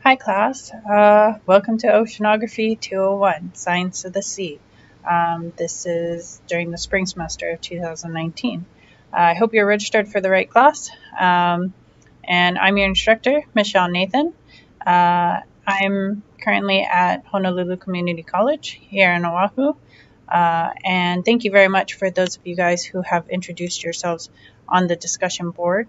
Hi class, welcome to Oceanography 201, Science of the Sea. This is during the spring semester of 2019. I hope you're registered for the right class, and I'm your instructor, Michelle Nathan. I'm currently at Honolulu Community College here in Oahu, and thank you very much for those of you guys who have introduced yourselves on the discussion board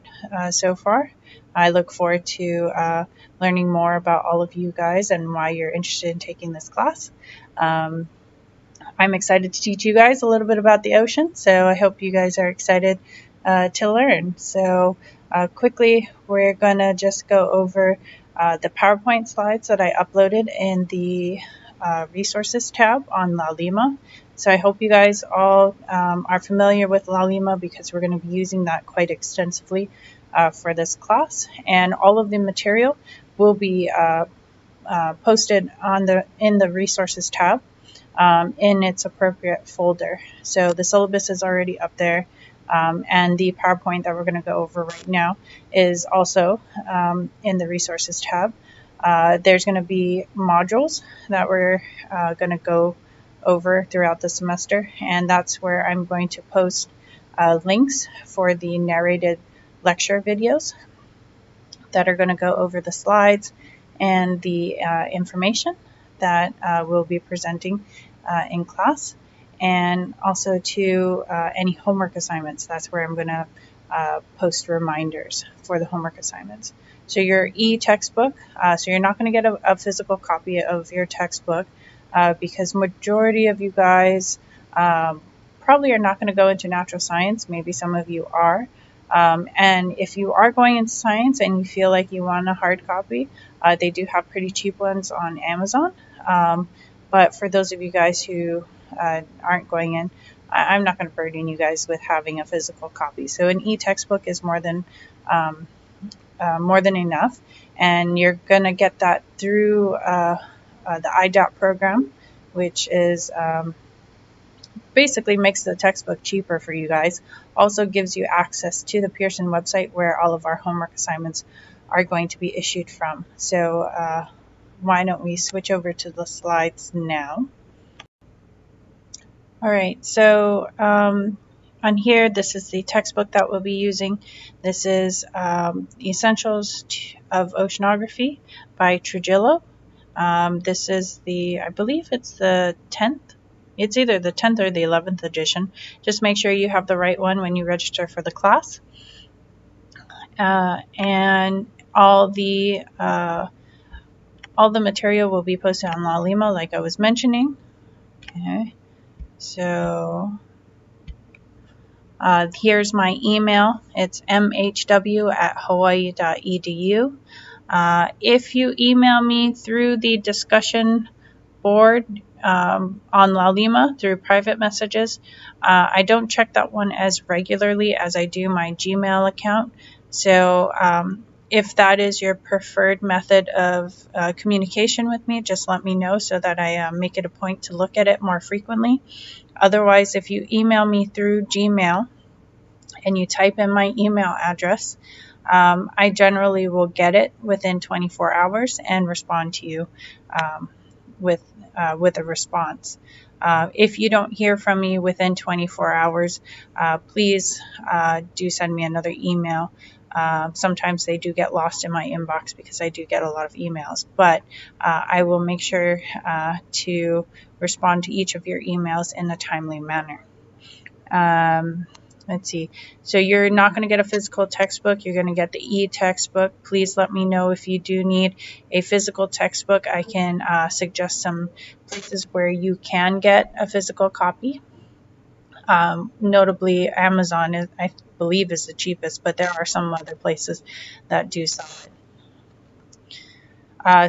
so far. I look forward to learning more about all of you guys and why you're interested in taking this class. I'm excited to teach you guys a little bit about the ocean, so I hope you guys are excited to learn. So quickly, we're going to just go over the PowerPoint slides that I uploaded in the resources tab on LaLima. So I hope you guys all are familiar with LaLima because we're going to be using that quite extensively for this class, and all of the material will be posted in the resources tab in its appropriate folder. So the syllabus is already up there, and the PowerPoint that we're going to go over right now is also in the resources tab. There's going to be modules that we're going to go over throughout the semester, and that's where I'm going to post links for the narrated lecture videos that are going to go over the slides and the information that we'll be presenting in class, and also to any homework assignments. That's where I'm going to post reminders for the homework assignments. So your e-textbook, so you're not going to get a physical copy of your textbook because majority of you guys probably are not going to go into natural science. Maybe some of you are. And if you are going into science and you feel like you want a hard copy, they do have pretty cheap ones on Amazon. But for those of you guys who aren't going in, I'm not going to burden you guys with having a physical copy. So an e-textbook is more than enough, and you're going to get that through the IDOT program, which is basically makes the textbook cheaper for you guys. Also gives you access to the Pearson website where all of our homework assignments are going to be issued from. So why don't we switch over to the slides now? All right, so on here, this is the textbook that we'll be using. This is the Essentials of Oceanography by Trujillo. This is I believe it's the 10th. It's either the 10th or the 11th edition. Just make sure you have the right one when you register for the class. And all the material will be posted on LaLima, like I was mentioning. Okay, so here's my email. It's mhw@hawaii.edu. If you email me through the discussion board on LaLima through private messages, I don't check that one as regularly as I do my Gmail account. So if that is your preferred method of communication with me, just let me know so that I make it a point to look at it more frequently. Otherwise, if you email me through Gmail and you type in my email address, I generally will get it within 24 hours and respond to you with a response. If you don't hear from me within 24 hours, please do send me another email. Sometimes they do get lost in my inbox because I do get a lot of emails, but I will make sure to respond to each of your emails in a timely manner. Let's see. So you're not going to get a physical textbook. You're going to get the e-textbook. Please let me know if you do need a physical textbook. I can suggest some places where you can get a physical copy. Notably, Amazon, I believe, is the cheapest, but there are some other places that do sell it.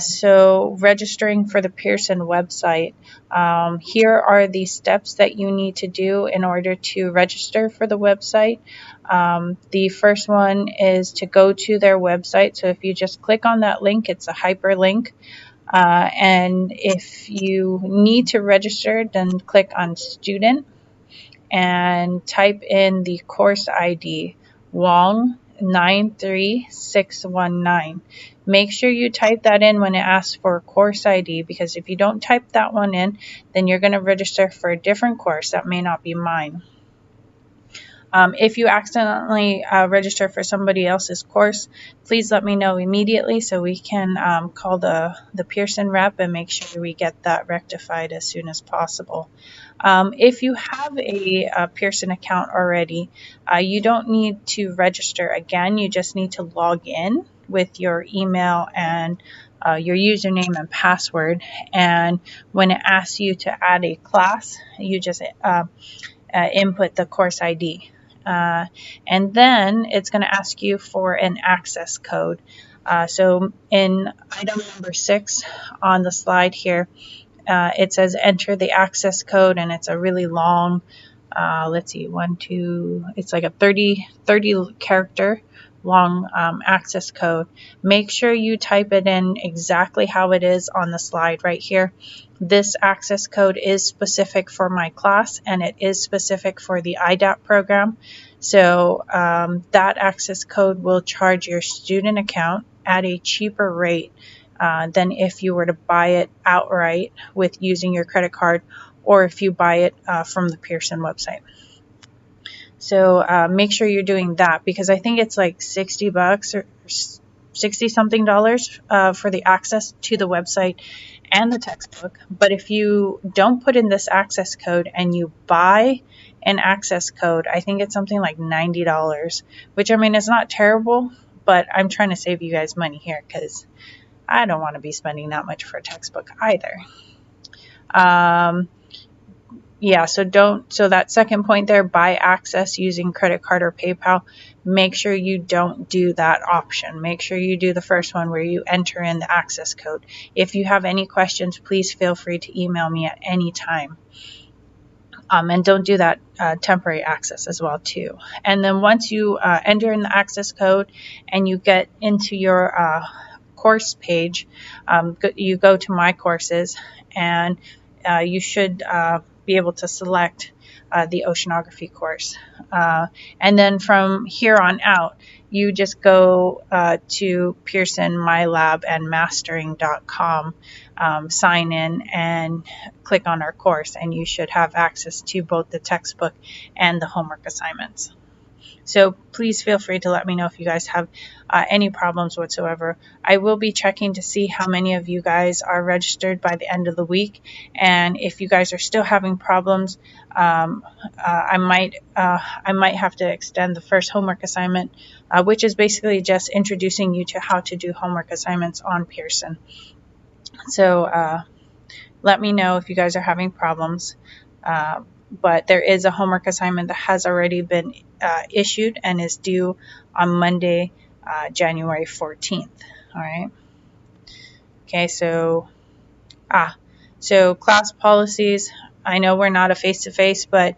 So registering for the Pearson website, here are the steps that you need to do in order to register for the website. The first one is to go to their website. So if you just click on that link, it's a hyperlink. And if you need to register, then click on student and type in the course ID, Wong 93619. make sure you type that in when it asks for course ID, because if you don't type that one in, then you're going to register for a different course that may not be mine. If you accidentally register for somebody else's course, please let me know immediately so we can call the Pearson rep and make sure we get that rectified as soon as possible. If you have a Pearson account already, you don't need to register again. You just need to log in with your email and your username and password. And when it asks you to add a class, you just input the course ID. And then it's going to ask you for an access code. So in item number 6 on the slide here, it says enter the access code, and it's a really long, let's see, it's like a 30 character long access code. Make sure you type it in exactly how it is on the slide right here. This access code is specific for my class, and it is specific for the IDAP program. So that access code will charge your student account at a cheaper rate than if you were to buy it outright with using your credit card, or if you buy it from the Pearson website. So make sure you're doing that, because I think it's like $60 or 60 something dollars for the access to the website and the textbook. But if you don't put in this access code and you buy an access code, I think it's something like $90, which, I mean, it's not terrible, but I'm trying to save you guys money here because I don't want to be spending that much for a textbook either. Yeah, so that second point there, buy access using credit card or PayPal, make sure you don't do that option. Make sure you do the first one where you enter in the access code. If you have any questions, please feel free to email me at any time. And don't do that temporary access as well too. And then once you enter in the access code and you get into your course page, you go to My Courses, and you should be able to select the oceanography course. And then from here on out, you just go to Pearson, MyLab, and mastering.com, sign in, and click on our course, and you should have access to both the textbook and the homework assignments. So please feel free to let me know if you guys have any problems whatsoever. I will be checking to see how many of you guys are registered by the end of the week. And if you guys are still having problems, I might have to extend the first homework assignment, which is basically just introducing you to how to do homework assignments on Pearson. So let me know if you guys are having problems. But there is a homework assignment that has already been issued and is due on Monday, January 14th. All right. Okay, so class policies. I know we're not a face-to-face, but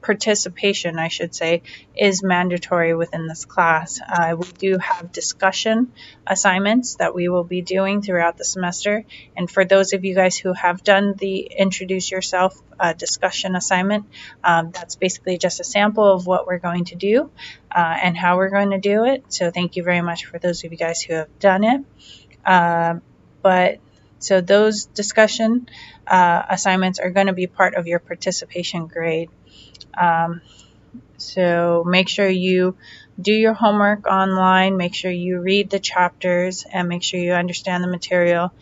participation, I should say, is mandatory within this class. We do have discussion assignments that we will be doing throughout the semester. And for those of you guys who have done the Introduce Yourself discussion assignment, that's basically just a sample of what we're going to do and how we're going to do it. So thank you very much for those of you guys who have done it. So those discussion assignments are going to be part of your participation grade. So make sure you do your homework online, make sure you read the chapters, and make sure you understand the material,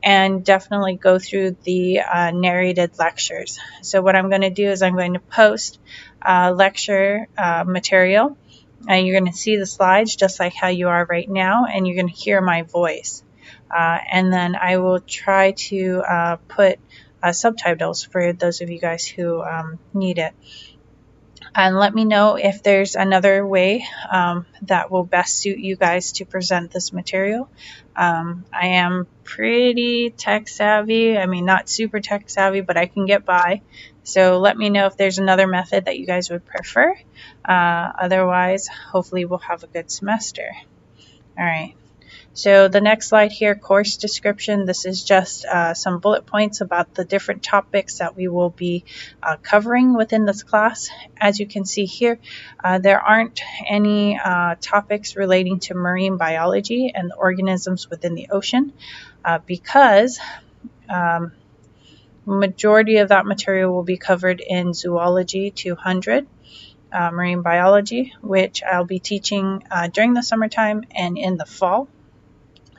and definitely go through the narrated lectures. So what I'm going to do is I'm going to post lecture material, and you're going to see the slides just like how you are right now, and you're going to hear my voice. And then I will try to put subtitles for those of you guys who need it. And let me know if there's another way that will best suit you guys to present this material. I am pretty tech savvy. I mean, not super tech savvy, but I can get by. So let me know if there's another method that you guys would prefer. Otherwise, hopefully we'll have a good semester. All right. So the next slide here, course description. This is just some bullet points about the different topics that we will be covering within this class. As you can see here, there aren't any topics relating to marine biology and the organisms within the ocean because majority of that material will be covered in Zoology 200. Marine biology, which I'll be teaching during the summertime and in the fall.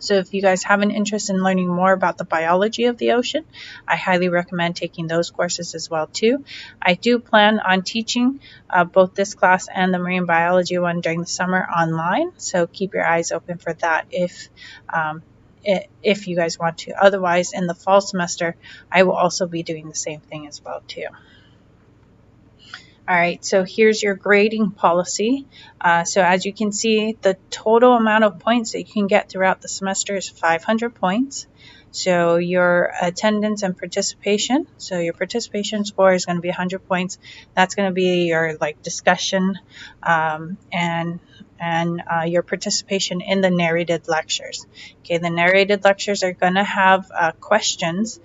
So if you guys have an interest in learning more about the biology of the ocean, I highly recommend taking those courses as well too. I do plan on teaching both this class and the marine biology one during the summer online, so keep your eyes open for that if you guys want to. Otherwise, in the fall semester, I will also be doing the same thing as well too. All right, so here's your grading policy. So as you can see, the total amount of points that you can get throughout the semester is 500 points. So your attendance and participation, so your participation score is going to be 100 points. That's going to be your discussion and your participation in the narrated lectures. Okay, the narrated lectures are going to have questions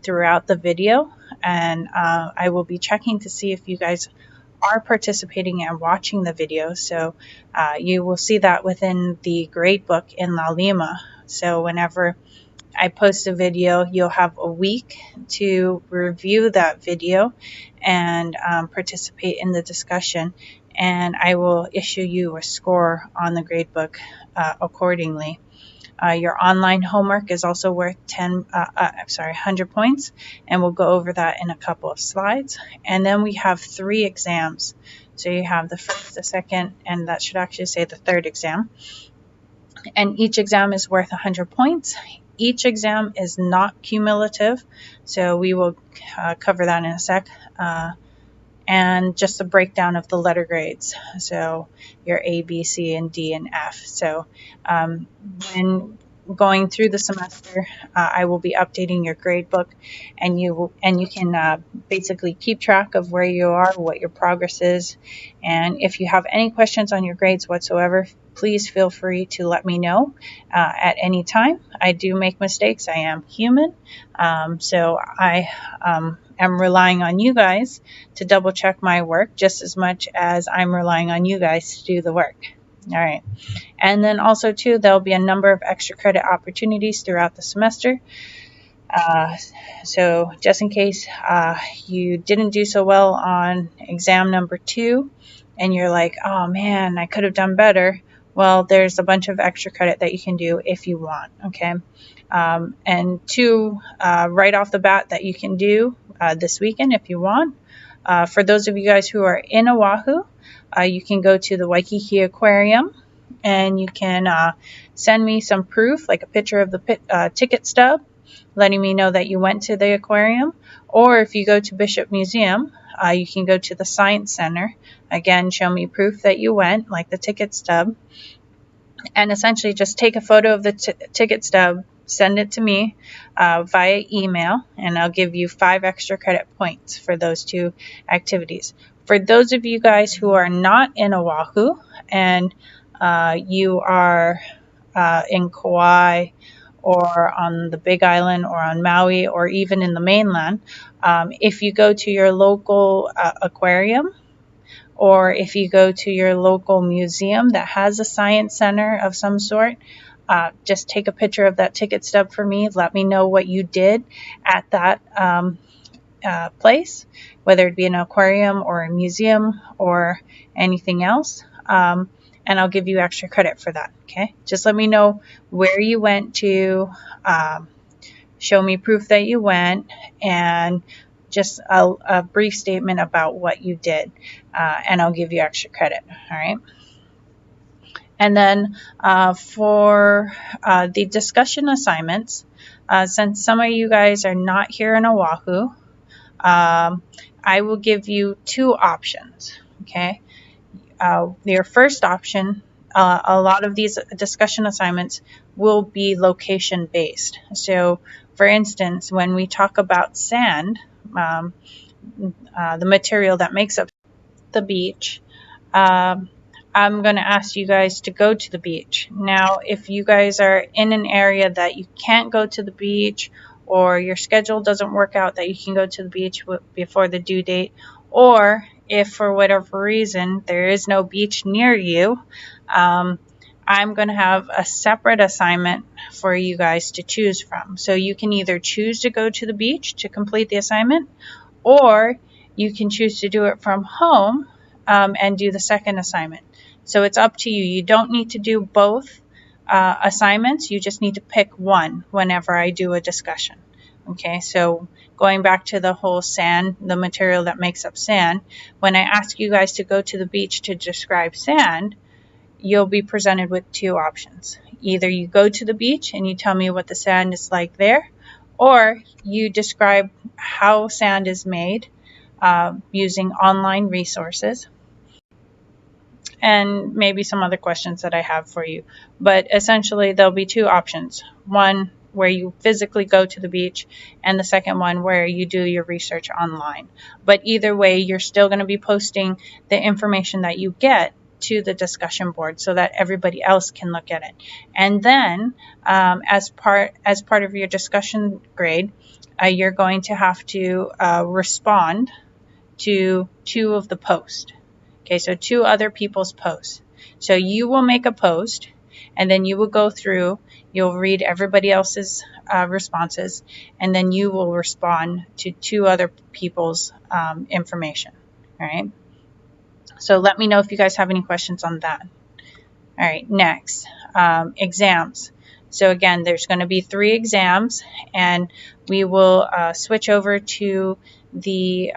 throughout the video, and I will be checking to see if you guys are participating and watching the video. So you will see that within the gradebook in La Lima. So whenever I post a video, you'll have a week to review that video and participate in the discussion, and I will issue you a score on the gradebook accordingly. Your online homework is also worth 100 points, and we'll go over that in a couple of slides. And then we have 3 exams. So you have the first, the second, and that should actually say the third exam. And each exam is worth 100 points. Each exam is not cumulative, so we will cover that in a sec. And just a breakdown of the letter grades. So your A, B, C, and D, and F. So when going through the semester, I will be updating your grade book, and you can basically keep track of where you are, what your progress is. And if you have any questions on your grades whatsoever, please feel free to let me know at any time. I do make mistakes. I am human. So I am relying on you guys to double check my work just as much as I'm relying on you guys to do the work. All right. And then also too, there'll be a number of extra credit opportunities throughout the semester. So just in case you didn't do so well on exam number 2 and you're like, oh man, I could have done better. Well, there's a bunch of extra credit that you can do if you want. Okay. And 2 right off the bat that you can do this weekend if you want. For those of you guys who are in Oahu, you can go to the Waikiki Aquarium and you can send me some proof, like a picture of the ticket stub, letting me know that you went to the aquarium. Or if you go to Bishop Museum, you can go to the Science Center. Again, show me proof that you went, like the ticket stub. And essentially just take a photo of the ticket stub, send it to me via email, and I'll give you 5 extra credit points for those 2 activities. For those of you guys who are not in Oahu and you are in Kauai or on the Big Island or on Maui or even in the mainland, if you go to your local aquarium, or if you go to your local museum that has a science center of some sort, just take a picture of that ticket stub for me. Let me know what you did at that place, whether it be an aquarium or a museum or anything else. And I'll give you extra credit for that. Okay, just let me know where you went to, show me proof that you went, and just a brief statement about what you did, and I'll give you extra credit. All right. And then for the discussion assignments, since some of you guys are not here in Oahu, I will give you 2 options. Okay. Your first option, a lot of these discussion assignments will be location based. So for instance, when we talk about sand, the material that makes up the beach, I I'm going to ask you guys to go to the beach. Now, if you guys are in an area that you can't go to the beach, or your schedule doesn't work out that you can go to the beach before the due date, or if for whatever reason there is no beach near you, I'm going to have a separate assignment for you guys to choose from. So you can either choose to go to the beach to complete the assignment, or you can choose to do it from home and do the second assignment. So it's up to you. You don't need to do both assignments. You just need to pick one whenever I do a discussion. Okay, so going back to the whole sand, the material that makes up sand, when I ask you guys to go to the beach to describe sand, you'll be presented with two options. Either you go to the beach and you tell me what the sand is like there, or you describe how sand is made using online resources, and maybe some other questions that I have for you. But essentially, there'll be two options. One where you physically go to the beach, and the second one where you do your research online. But either way, you're still going to be posting the information that you get to the discussion board so that everybody else can look at it. And then as part of your discussion grade, you're going to have to respond to two of the posts. Okay, so two other people's posts. So you will make a post, and then you will go through, you'll read everybody else's responses, and then you will respond to two other people's information. All right. So let me know if you guys have any questions on that. All right, next, exams. So again, there's going to be 3 exams, and we will switch over to the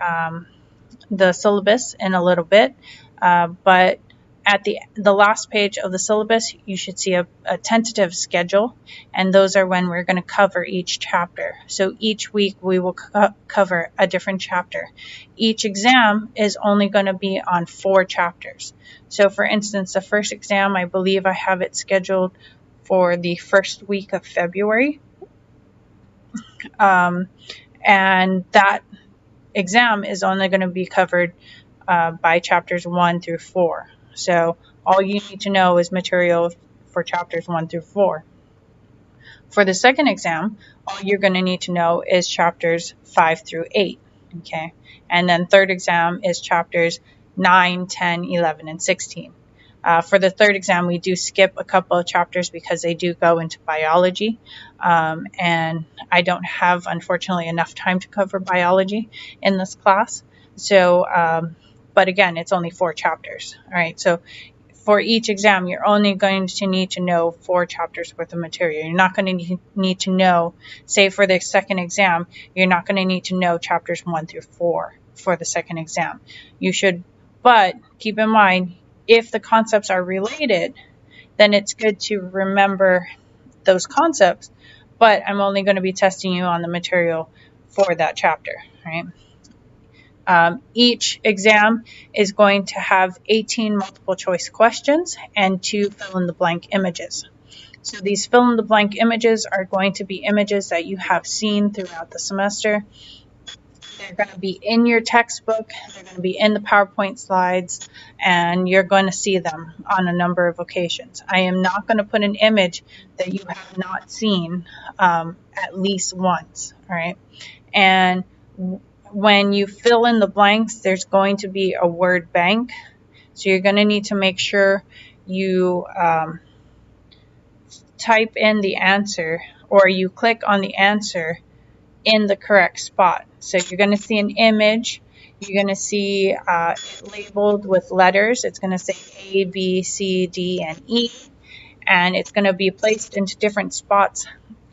syllabus in a little bit. But at the last page of the syllabus, you should see a tentative schedule, and those are when we're going to cover each chapter. So each week we will cover a different chapter. Each exam is only going to be on 4 chapters. So for instance, the first exam, I believe I have it scheduled for the first week of February. And that exam is only going to be covered by chapters 1 through 4. So all you need to know is material for chapters 1 through 4. For the second exam, all you're going to need to know is chapters 5 through 8. Okay, and then third exam is chapters 9, 10, 11, and 16. For the third exam, we do skip a couple of chapters because they do go into biology, and I don't have, unfortunately, enough time to cover biology in this class. So, but again, it's only 4 chapters. All right, so for each exam, you're only going to need to know 4 chapters worth of material. You're not going to need to know, say for the second exam, you're not going to need to know chapters 1 through 4 for the second exam. You should, but keep in mind, if the concepts are related, then it's good to remember those concepts, but I'm only going to be testing you on the material for that chapter, right? Each exam is going to have 18 multiple choice questions and 2 fill-in-the-blank images. So these fill-in-the-blank images are going to be images that you have seen throughout the semester. They're going to be in your textbook, they're going to be in the PowerPoint slides, and you're going to see them on a number of occasions. I am not going to put an image that you have not seen at least once, all right? And when you fill in the blanks, there's going to be a word bank. So you're going to need to make sure you type in the answer, or you click on the answer in the correct spot. So you're going to see an image. You're going to see it labeled with letters. It's going to say A, B, C, D, and E. And it's going to be placed into different spots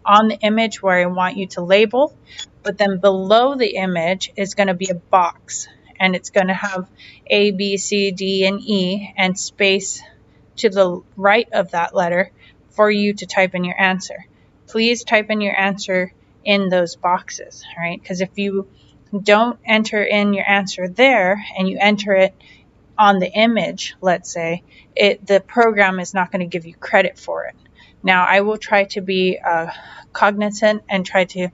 on the image where I want you to label. But then below the image is going to be a box. And it's going to have A, B, C, D, and E, and space to the right of that letter for you to type in your answer. Please type in your answer in those boxes, right? Because if you don't enter in your answer there and you enter it on the image, let's say, the program is not going to give you credit for it. Now, I will try to be cognizant and try to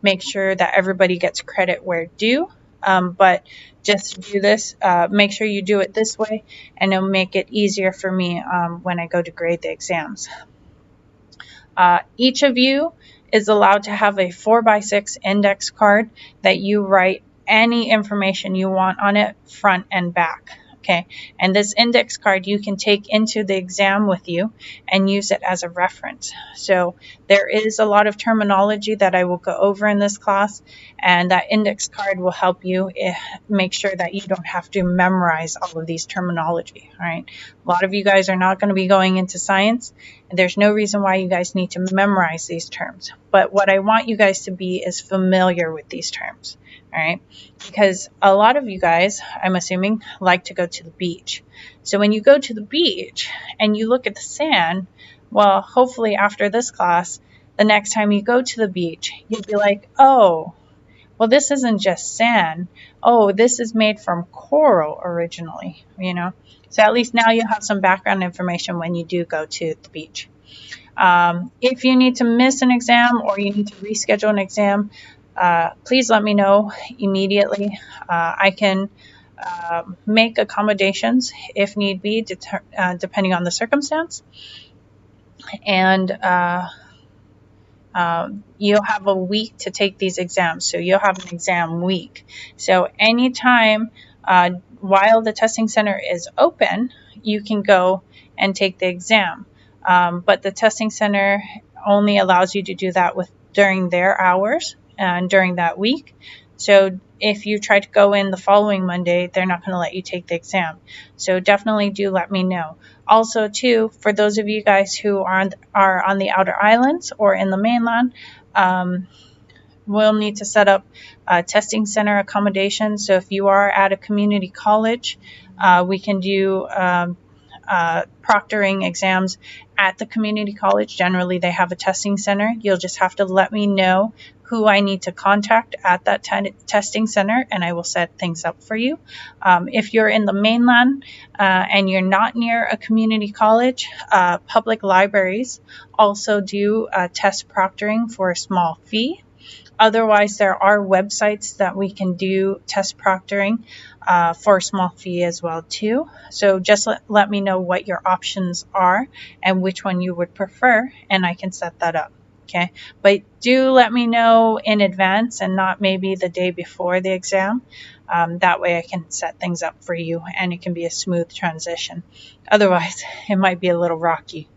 make sure that everybody gets credit where due, but just do this. Make sure you do it this way, and it'll make it easier for me when I go to grade the exams. Each of you is allowed to have a 4x6 index card that you write any information you want on it, front and back. Okay, and this index card you can take into the exam with you and use it as a reference. So there is a lot of terminology that I will go over in this class, and that index card will help you make sure that you don't have to memorize all of these terminology. All right, a lot of you guys are not going to be going into science, and there's no reason why you guys need to memorize these terms. But what I want you guys to be is familiar with these terms. All right, because a lot of you guys, I'm assuming, like to go to the beach. So when you go to the beach and you look at the sand, well, hopefully after this class, the next time you go to the beach, you'll be like, oh, well, this isn't just sand. Oh, this is made from coral originally, you know. So at least now you'll have some background information when you do go to the beach. If you need to miss an exam or you need to reschedule an exam, please let me know immediately. I can make accommodations if need be, depending on the circumstance. And you'll have a week to take these exams. So you'll have an exam week. So anytime while the testing center is open, you can go and take the exam. But the testing center only allows you to do that during their hours and during that week. So if you try to go in the following Monday, they're not going to let you take the exam. So definitely do let me know. Also, too, for those of you guys who are on the outer islands or in the mainland, we'll need to set up testing center accommodation. So if you are at a community college, we can do proctoring exams at the community college. Generally, they have a testing center. You'll just have to let me know who I need to contact at that testing center, and I will set things up for you. If you're in the mainland and you're not near a community college, public libraries also do test proctoring for a small fee. Otherwise, there are websites that we can do test proctoring for a small fee as well too. So just let me know what your options are and which one you would prefer, and I can set that up. Okay, but do let me know in advance and not maybe the day before the exam. That way I can set things up for you and it can be a smooth transition. Otherwise, it might be a little rocky.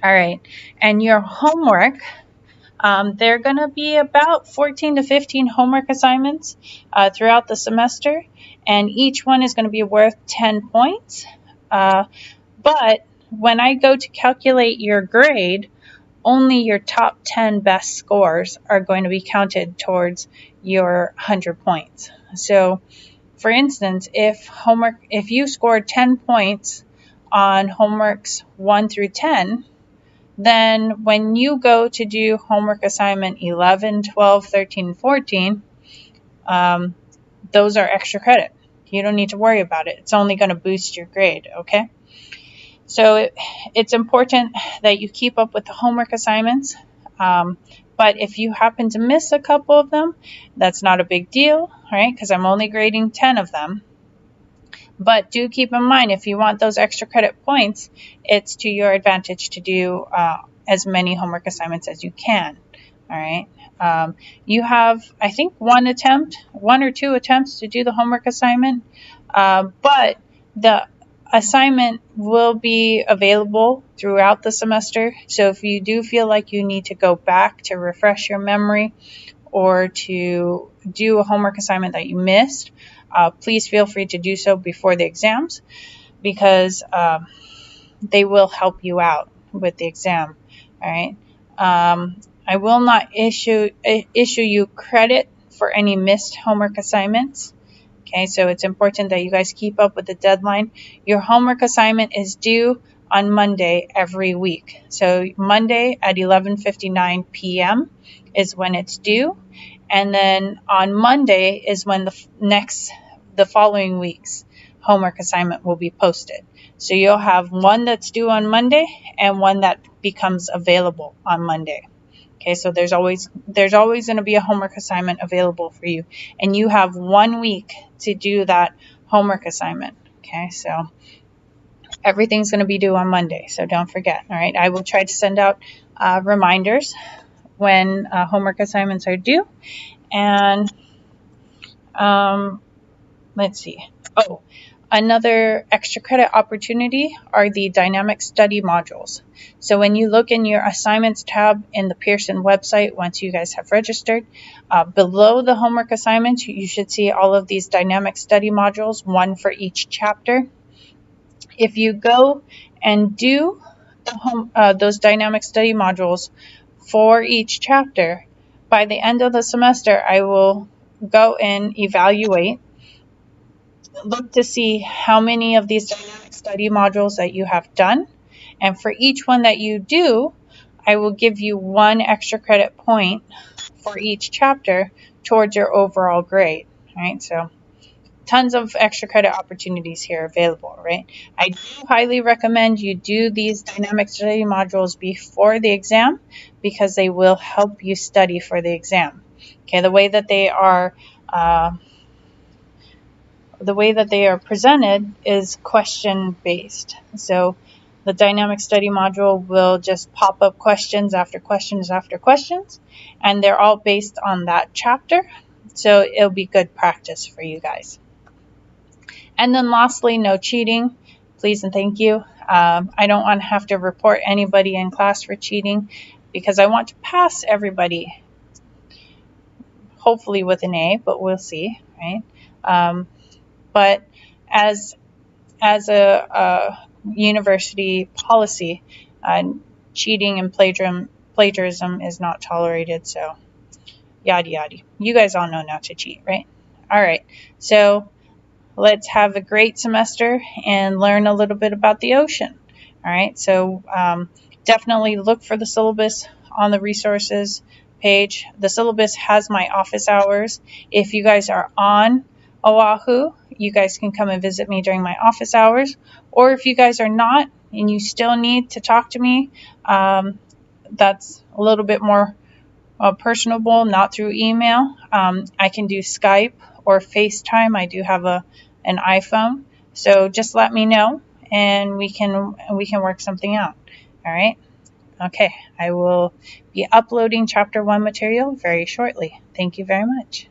All right, and your homework, there are going to be about 14 to 15 homework assignments throughout the semester, and each one is going to be worth 10 points. But when I go to calculate your grade, only your top 10 best scores are going to be counted towards your 100 points. So, for instance, if you scored 10 points on homeworks 1 through 10, then when you go to do homework assignment 11, 12, 13, and 14, those are extra credit. You don't need to worry about it. It's only going to boost your grade, okay? So it's important that you keep up with the homework assignments. But if you happen to miss a couple of them, that's not a big deal, right? Because I'm only grading 10 of them. But do keep in mind, if you want those extra credit points, it's to your advantage to do as many homework assignments as you can, all right? You have, I think, one or two attempts to do the homework assignment, but the assignment will be available throughout the semester. So if you do feel like you need to go back to refresh your memory or to do a homework assignment that you missed, please feel free to do so before the exams, because they will help you out with the exam. All right. I will not issue you credit for any missed homework assignments. Okay, so it's important that you guys keep up with the deadline. Your homework assignment is due on Monday every week. So Monday at 11:59 p.m. is when it's due. And then on Monday is when the following week's homework assignment will be posted. So you'll have one that's due on Monday and one that becomes available on Monday. Okay, so there's always going to be a homework assignment available for you, and you have 1 week to do that homework assignment. Okay, so everything's going to be due on Monday, so don't forget. All right, I will try to send out reminders when homework assignments are due. And let's see. Oh, another extra credit opportunity are the dynamic study modules. So when you look in your assignments tab in the Pearson website, once you guys have registered, below the homework assignments, you should see all of these dynamic study modules, one for each chapter. If you go and do those dynamic study modules for each chapter, by the end of the semester, I will go and evaluate, look to see how many of these dynamic study modules that you have done. And for each one that you do, I will give you 1 extra credit point for each chapter towards your overall grade. All right, so tons of extra credit opportunities here available, right? I do highly recommend you do these dynamic study modules before the exam, because they will help you study for the exam. Okay, the way that they are presented is question based. So the dynamic study module will just pop up questions after questions after questions, and they're all based on that chapter. So it'll be good practice for you guys. And then lastly, no cheating, please and thank you. I don't want to have to report anybody in class for cheating, because I want to pass everybody, hopefully with an A, but we'll see, right? But as a university policy, cheating and plagiarism is not tolerated. So yada yada. You guys all know not to cheat, right? All right. So let's have a great semester and learn a little bit about the ocean. All right. So definitely look for the syllabus on the resources page. The syllabus has my office hours. If you guys are on Oahu, you guys can come and visit me during my office hours. Or if you guys are not and you still need to talk to me, that's a little bit more personable, not through email. I can do Skype or FaceTime. I do have an iPhone, so just let me know and we can work something out. All right. Okay, I will be uploading chapter 1 material very shortly. Thank you very much.